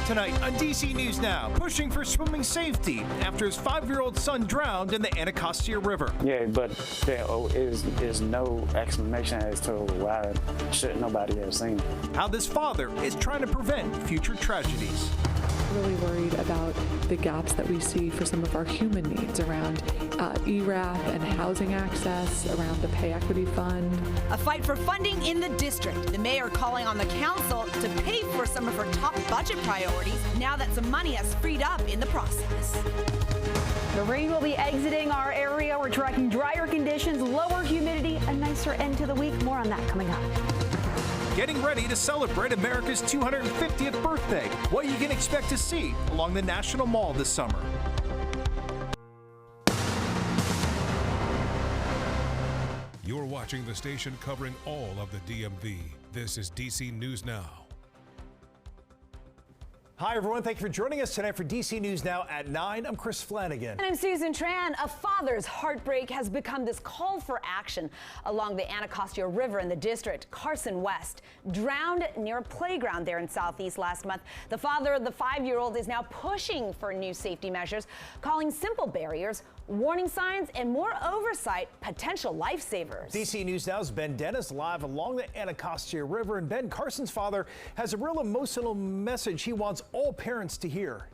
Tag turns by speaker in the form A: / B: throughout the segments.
A: Tonight on DC News Now, pushing for swimming safety after his 5-year-old son drowned in the Anacostia River.
B: Yeah, but there is no explanation as to why should nobody have seen it.
A: How this father is trying to prevent future tragedies.
C: Really worried about the gaps that we see for some of our human needs around ERAP and housing access, around the Pay Equity Fund.
D: A fight for funding in the district. The mayor calling on the council to pay for some of her top budget priorities now that some money has freed up in the process.
E: The rain will be exiting our area. We're tracking drier conditions, lower humidity, a nicer end to the week. More on that coming up.
A: Getting ready to celebrate America's 250th birthday. What you can expect to see along the National Mall this summer.
F: You're watching the station covering all of the DMV. This is DC News Now.
A: Hi, everyone. Thank you for joining us tonight for DC News Now at 9. I'm Chris Flanagan.
D: And I'm Susan Tran. A father's heartbreak has become this call for action along the Anacostia River in the district. Carson West drowned near a playground there in Southeast last month. The father of the 5-year-old is now pushing for new safety measures, calling simple barriers, warning signs, and more oversight potential lifesavers.
A: DC News Now's Ben Dennis live along the Anacostia River. And Ben, Carson's father has a real emotional message he wants all parents to hear.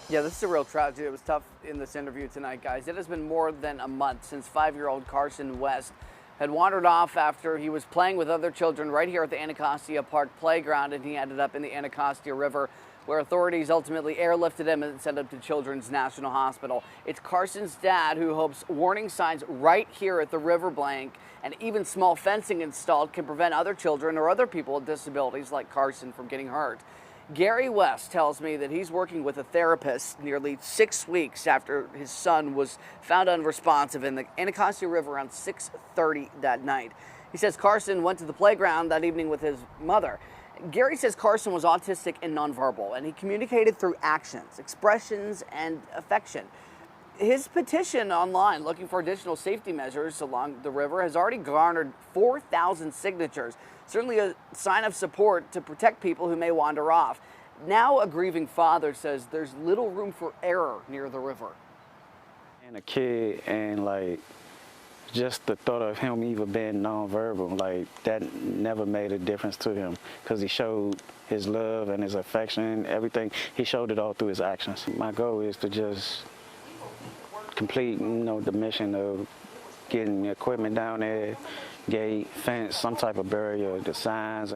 G: Yeah, this is a real tragedy. It was tough in this interview tonight, guys. It has been more than a month since 5-year-old Carson West had wandered off after he was playing with other children right here at the Anacostia Park playground, and he ended up in the Anacostia River, where authorities ultimately airlifted him and sent him to Children's National Hospital. It's Carson's dad who hopes warning signs right here at the riverbank and even small fencing installed can prevent other children or other people with disabilities like Carson from getting hurt. Gary West tells me that he's working with a therapist nearly 6 weeks after his son was found unresponsive in the Anacostia River around 6:30 that night. He says Carson went to the playground that evening with his mother. Gary says Carson was autistic and nonverbal, and he communicated through actions, expressions, and affection. His petition online looking for additional safety measures along the river has already garnered 4,000 signatures, certainly a sign of support to protect people who may wander off. Now a grieving father says there's little room for error near the river.
B: And a kid, and just the thought of him even being nonverbal, that never made a difference to him, because he showed his love and his affection, everything. He showed it all through his actions. My goal is to just complete, the mission of getting the equipment down there, gate, fence, some type of barrier, the signs.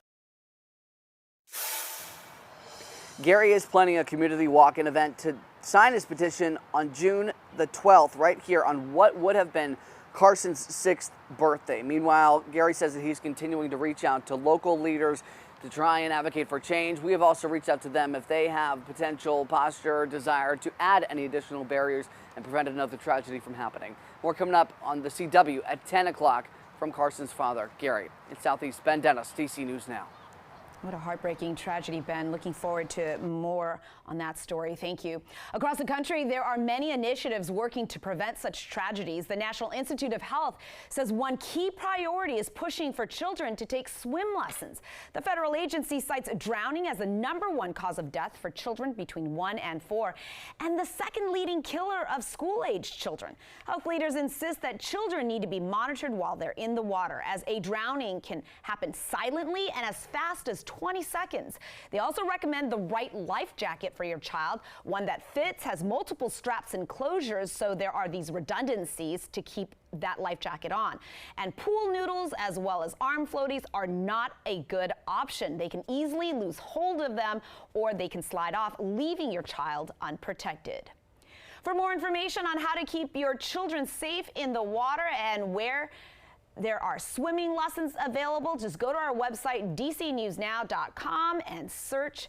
G: Gary is planning a community walk-in event to sign his petition on June the 12th, right here on what would have been Carson's 6th birthday. Meanwhile, Gary says that he's continuing to reach out to local leaders to try and advocate for change. We have also reached out to them if they have potential posture, desire to add any additional barriers and prevent another tragedy from happening. More coming up on the CW at 10 o'clock from Carson's father, Gary. In Southeast, Ben Dennis, DC News Now.
D: What a heartbreaking tragedy, Ben. Looking forward to more on that story. Thank you. Across the country, there are many initiatives working to prevent such tragedies. The National Institute of Health says one key priority is pushing for children to take swim lessons. The federal agency cites drowning as the #1 cause of death for children between 1 and 4, and the second leading killer of school-aged children. Health leaders insist that children need to be monitored while they're in the water, as a drowning can happen silently and as fast as 20 seconds. They also recommend the right life jacket for your child, one that fits, has multiple straps and closures, so there are these redundancies to keep that life jacket on. And pool noodles as well as arm floaties are not a good option. They can easily lose hold of them, or they can slide off, leaving your child unprotected. For more information on how to keep your children safe in the water and where there are swimming lessons available, just go to our website, dcnewsnow.com, and search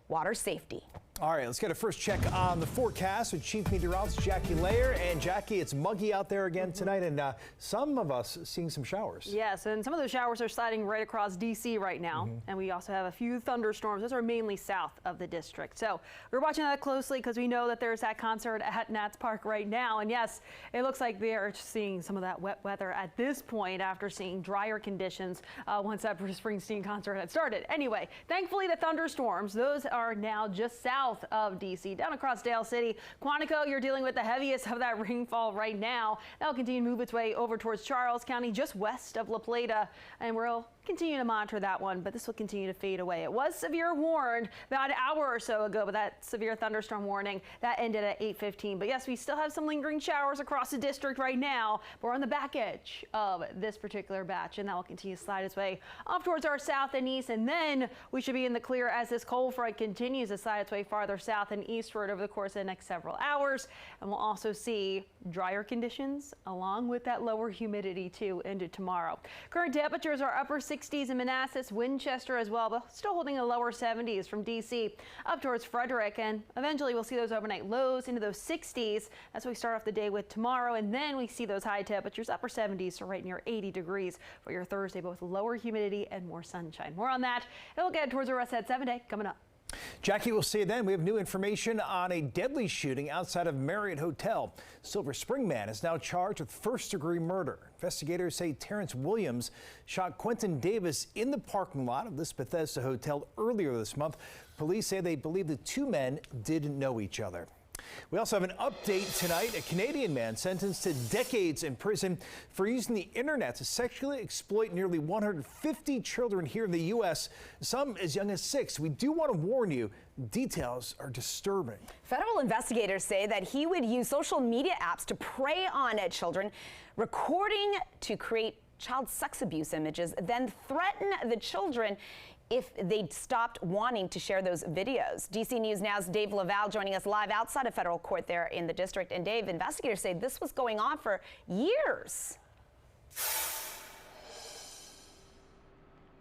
D: water safety.
A: All right, let's get a first check on the forecast with Chief Meteorologist Jackie Layer. And Jackie, it's muggy out there again tonight, and some of us seeing some showers.
E: Yes, and some of those showers are sliding right across D.C. right now. And we also have a few thunderstorms. Those are mainly south of the district. So we're watching that closely because we know that there's that concert at Nats Park right now. And yes, it looks like they are seeing some of that wet weather at this point after seeing drier conditions once that Bruce Springsteen concert had started. Anyway, thankfully the thunderstorms, those are now just south of D.C. Down across Dale City. Quantico, you're dealing with the heaviest of that rainfall right now. That'll continue to move its way over towards Charles County, just west of La Plata, and we'll continue to monitor that one, but this will continue to fade away. It was severe warned about an hour or so ago, but that severe thunderstorm warning that ended at 8:15. But yes, we still have some lingering showers across the district right now. We're on the back edge of this particular batch, and that will continue to slide its way off towards our south and east, and then we should be in the clear as this cold front continues to slide its way farther south and eastward over the course of the next several hours. And we'll also see drier conditions along with that lower humidity too into tomorrow. Current temperatures are upper 60s in Manassas, Winchester as well, but still holding the lower 70s from D.C. up towards Frederick, and eventually we'll see those overnight lows into those 60s. That's what we start off the day with tomorrow, and then we see those high temperatures, upper 70s, so right near 80 degrees for your Thursday, but with lower humidity and more sunshine. More on that, and we'll get towards the rest of that 7-day coming up.
A: Jackie, we'll see you then. We have new information on a deadly shooting outside of Marriott Hotel. Silver Spring man is now charged with first-degree murder. Investigators say Terrence Williams shot Quentin Davis in the parking lot of this Bethesda hotel earlier this month. Police say they believe the two men didn't know each other. We also have an update tonight. A Canadian man sentenced to decades in prison for using the internet to sexually exploit nearly 150 children here in the U.S., some as young as 6. We do want to warn you, details are disturbing.
D: Federal investigators say that he would use social media apps to prey on children, recording to create child sex abuse images, then threaten the children if they stopped wanting to share those videos. DC News Now's Dave Laval joining us live outside of federal court there in the district. And Dave, investigators say this was going on for years.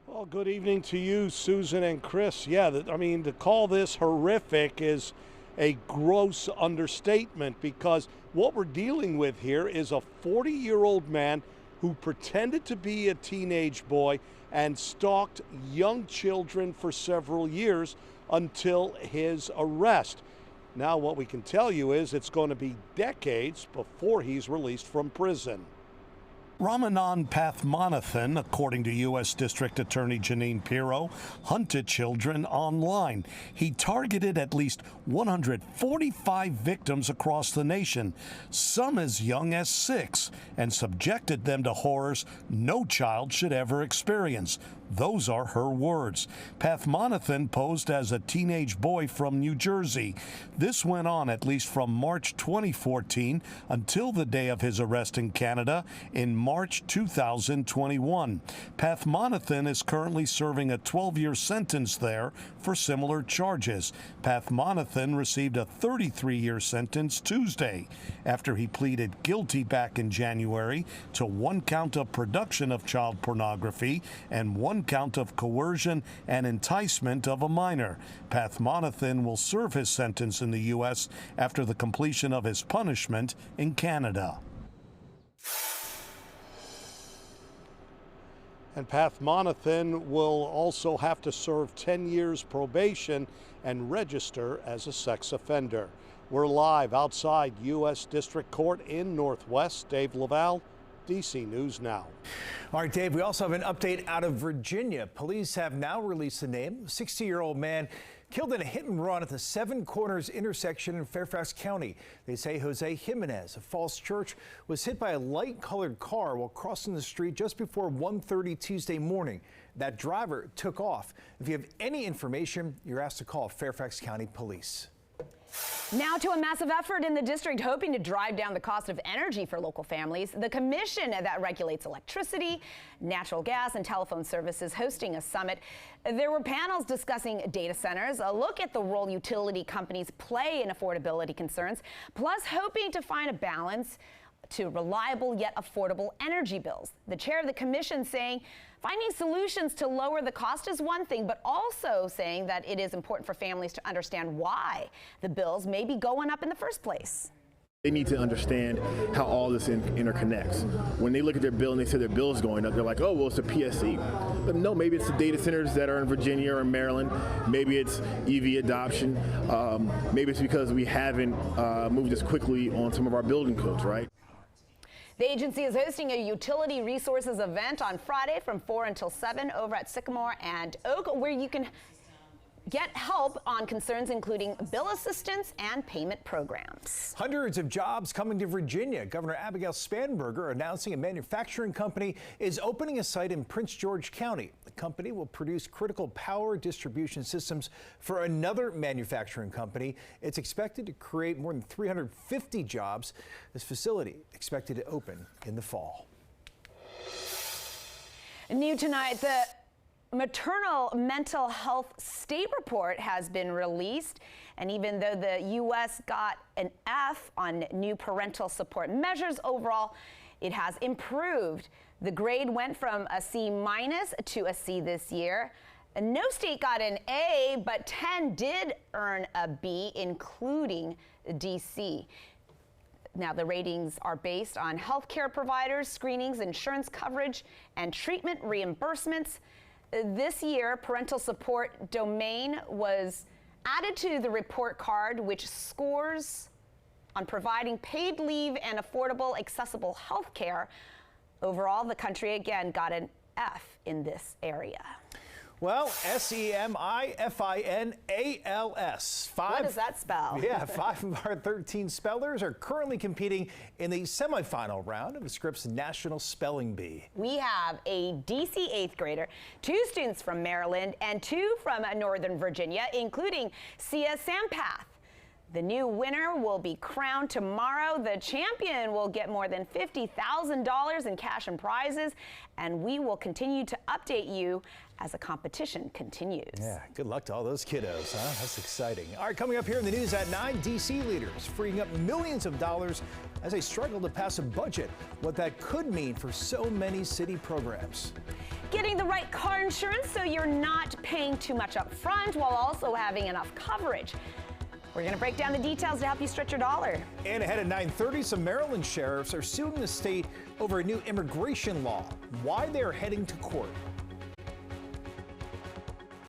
H: Well, good evening to you, Susan and Chris. Yeah, I mean, to call this horrific is a gross understatement, because what we're dealing with here is a 40-year-old man who pretended to be a teenage boy and stalked young children for several years until his arrest. Now, what we can tell you is it's going to be decades before he's released from prison. Ramanand Pathmanathan, according to U.S. District Attorney Jeanine Pirro, hunted children online. He targeted at least 145 victims across the nation, some as young as 6, and subjected them to horrors no child should ever experience. Those are her words. Pathmanathan posed as a teenage boy from New Jersey. This went on at least from March 2014 until the day of his arrest in Canada in March 2021. Pathmanathan is currently serving a 12-year sentence there for similar charges. Pathmanathan received a 33-year sentence Tuesday after he pleaded guilty back in January to 1 count of production of child pornography and 1 count of coercion and enticement of a minor. Pathmanathan will serve his sentence in the U.S. after the completion of his punishment in Canada. And Pathmanathan will also have to serve 10 years probation and register as a sex offender. We're live outside U.S. District Court in Northwest. Dave Laval, DC News Now.
A: All right, Dave, we also have an update out of Virginia. Police have now released the name of a 60-year-old man killed in a hit and run at the Seven Corners intersection in Fairfax County. They say Jose Jimenez of Falls Church was hit by a light-colored car while crossing the street just before 1:30 Tuesday morning. That driver took off. If you have any information, you're asked to call Fairfax County Police.
D: Now to a massive effort in the district hoping to drive down the cost of energy for local families. The commission that regulates electricity, natural gas, and telephone services hosting a summit. There were panels discussing data centers, a look at the role utility companies play in affordability concerns, plus hoping to find a balance to reliable yet affordable energy bills. The chair of the commission saying finding solutions to lower the cost is one thing, but also saying that it is important for families to understand why the bills may be going up in the first place.
I: They need to understand how all this interconnects. When they look at their bill and they say their bill is going up, they're like, oh, well, it's a PSC. But no, maybe it's the data centers that are in Virginia or Maryland. Maybe it's EV adoption. Maybe it's because we haven't moved as quickly on some of our building codes, right?
D: The agency is hosting a utility resources event on Friday from 4 until 7 over at Sycamore and Oak, where you can get help on concerns including bill assistance and payment programs.
A: Hundreds of jobs coming to Virginia. Governor Abigail Spanberger announcing a manufacturing company is opening a site in Prince George County. The company will produce critical power distribution systems for another manufacturing company. It's expected to create more than 350 jobs. This facility expected to open in the fall.
D: New tonight, the Maternal Mental Health State Report has been released, and even though the U.S. got an F on new parental support measures, overall it has improved. The grade went from a C- to a C this year. And no state got an A, but 10 did earn a B, including D.C. Now, the ratings are based on healthcare providers, screenings, insurance coverage, and treatment reimbursements. This year, parental support domain was added to the report card, which scores on providing paid leave and affordable, accessible health care. Overall, the country again got an F in this area.
A: Well, SEMIFINALS.
D: What does that spell?
A: Yeah, 5 of our 13 spellers are currently competing in the semifinal round of the Scripps National Spelling Bee.
D: We have a DC 8th grader, 2 students from Maryland, and 2 from Northern Virginia, including Sia Sampath. The new winner will be crowned tomorrow. The champion will get more than $50,000 in cash and prizes, and we will continue to update you as the competition continues.
A: Yeah, good luck to all those kiddos, huh? That's exciting. All right, coming up here in the news at 9, D.C. leaders freeing up millions of dollars as they struggle to pass a budget. What that could mean for so many city programs.
D: Getting the right car insurance so you're not paying too much up front while also having enough coverage. We're going to break down the details to help you stretch your dollar.
A: And ahead at 9:30, some Maryland sheriffs are suing the state over a new immigration law. Why they're heading to court.